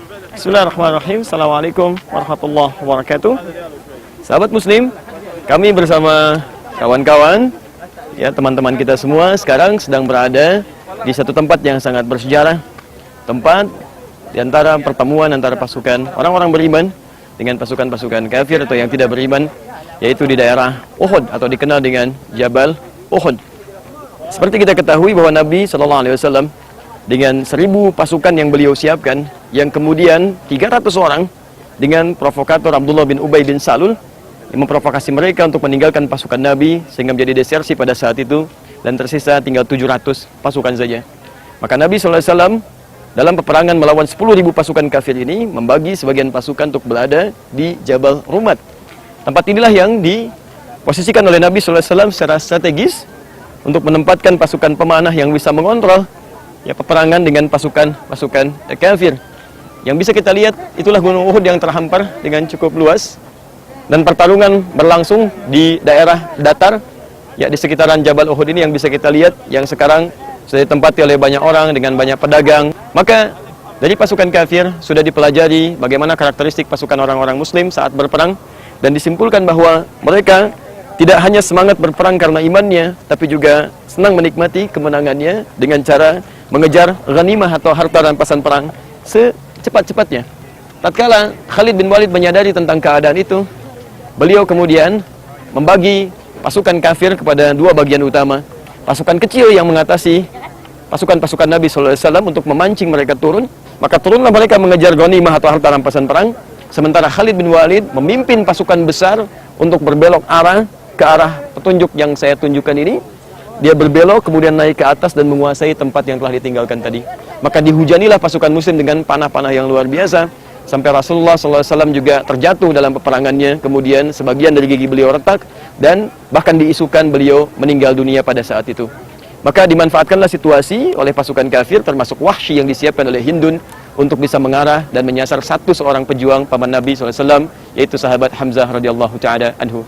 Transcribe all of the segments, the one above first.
Bismillahirrahmanirrahim. Assalamualaikum warahmatullahi wabarakatuh. Sahabat muslim, kami bersama kawan-kawan, ya teman-teman kita semua sekarang sedang berada di satu tempat yang sangat bersejarah. Tempat di antara pertemuan antara pasukan orang-orang beriman dengan pasukan-pasukan kafir atau yang tidak beriman, yaitu di daerah Uhud atau dikenal dengan Jabal Uhud. Seperti kita ketahui bahwa Nabi SAW dengan 1000 pasukan yang beliau siapkan, yang kemudian 300 orang dengan provokator Abdullah bin Ubay bin Salul yang memprovokasi mereka untuk meninggalkan pasukan Nabi sehingga menjadi desersi pada saat itu, dan tersisa tinggal 700 pasukan saja. Maka Nabi SAW dalam peperangan melawan 10.000 pasukan kafir ini membagi sebagian pasukan untuk berada di Jabal Rumat. Tempat inilah yang diposisikan oleh Nabi SAW secara strategis untuk menempatkan pasukan pemanah yang bisa mengontrol ya peperangan dengan pasukan kafir. Yang bisa kita lihat itulah Gunung Uhud yang terhampar dengan cukup luas, dan pertarungan berlangsung di daerah datar ya di sekitaran Jabal Uhud ini yang bisa kita lihat, yang sekarang sudah ditempati oleh banyak orang dengan banyak pedagang. Maka dari pasukan kafir sudah dipelajari bagaimana karakteristik pasukan orang-orang muslim saat berperang, dan disimpulkan bahwa mereka tidak hanya semangat berperang karena imannya, tapi juga senang menikmati kemenangannya dengan cara mengejar ghanimah atau harta rampasan perang secepat-cepatnya. Tatkala Khalid bin Walid menyadari tentang keadaan itu, beliau kemudian membagi pasukan kafir kepada dua bagian utama. Pasukan kecil yang mengatasi pasukan-pasukan Nabi SAW untuk memancing mereka turun. Maka turunlah mereka mengejar ghanimah atau harta rampasan perang. Sementara Khalid bin Walid memimpin pasukan besar untuk berbelok arah ke arah petunjuk yang saya tunjukkan ini. Dia berbelok kemudian naik ke atas dan menguasai tempat yang telah ditinggalkan tadi. Maka dihujanilah pasukan muslim dengan panah-panah yang luar biasa, sampai Rasulullah SAW juga terjatuh dalam peperangannya. Kemudian sebagian dari gigi beliau retak, dan bahkan diisukan beliau meninggal dunia pada saat itu. Maka dimanfaatkanlah situasi oleh pasukan kafir, termasuk Wahsy yang disiapkan oleh Hindun, untuk bisa mengarah dan menyasar satu seorang pejuang paman Nabi SAW, yaitu sahabat Hamzah radhiyallahu ta'ala anhu.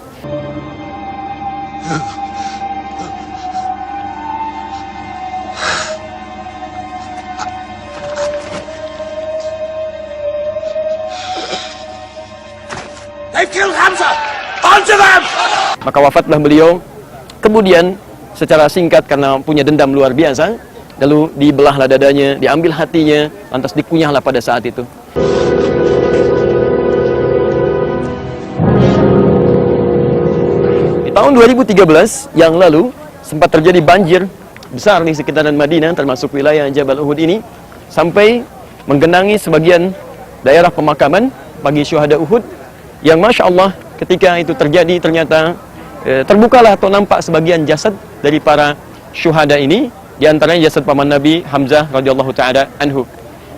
Maka wafatlah beliau. Kemudian secara singkat karena punya dendam luar biasa, lalu dibelahlah dadanya, diambil hatinya, lantas dikunyahlah pada saat itu. Di tahun 2013 yang lalu sempat terjadi banjir besar di sekitaran Madinah, termasuk wilayah Jabal Uhud ini, sampai menggenangi sebagian daerah pemakaman bagi syuhada Uhud, yang Masya Allah ketika itu terjadi ternyata terbukalah atau nampak sebagian jasad dari para syuhada ini, diantaranya jasad paman Nabi Hamzah radhiyallahu ta'ala anhu.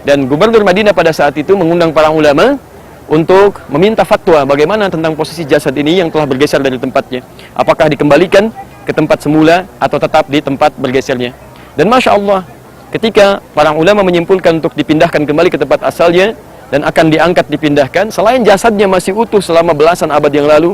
Dan gubernur Madinah pada saat itu mengundang para ulama untuk meminta fatwa bagaimana tentang posisi jasad ini yang telah bergeser dari tempatnya, apakah dikembalikan ke tempat semula atau tetap di tempat bergesernya. Dan Masya Allah ketika para ulama menyimpulkan untuk dipindahkan kembali ke tempat asalnya dan akan diangkat dipindahkan, selain jasadnya masih utuh selama belasan abad yang lalu,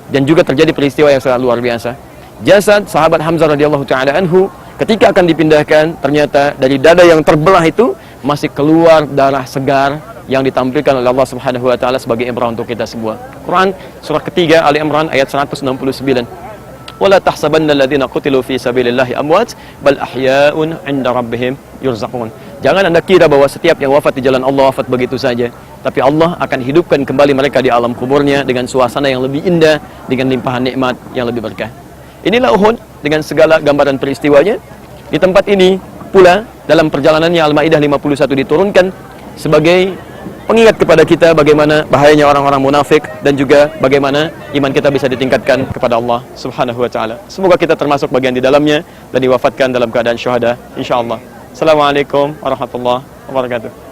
dan juga terjadi peristiwa yang sangat luar biasa. Jasad sahabat Hamzah radhiyallahu ta'ala anhu ketika akan dipindahkan, ternyata dari dada yang terbelah itu masih keluar darah segar yang ditampilkan oleh Allah Subhanahu wa taala sebagai ibrah untuk kita semua. Quran surah ketiga Ali Imran ayat 169. Wala tahsabanna alladziina qutilu fi sabilillahi amwat bal ahya'un 'inda rabbihim yurzaqun. Jangan Anda kira bahwa setiap yang wafat di jalan Allah wafat begitu saja, tapi Allah akan hidupkan kembali mereka di alam kuburnya dengan suasana yang lebih indah, dengan limpahan nikmat yang lebih berkah. Inilah Uhud dengan segala gambaran peristiwanya. Di tempat ini pula dalam perjalanannya Al-Maidah 51 diturunkan sebagai pengingat kepada kita bagaimana bahayanya orang-orang munafik, dan juga bagaimana iman kita bisa ditingkatkan kepada Allah Subhanahu wa taala. Semoga kita termasuk bagian di dalamnya dan diwafatkan dalam keadaan syuhada insyaallah. Assalamualaikum warahmatullahi wabarakatuh.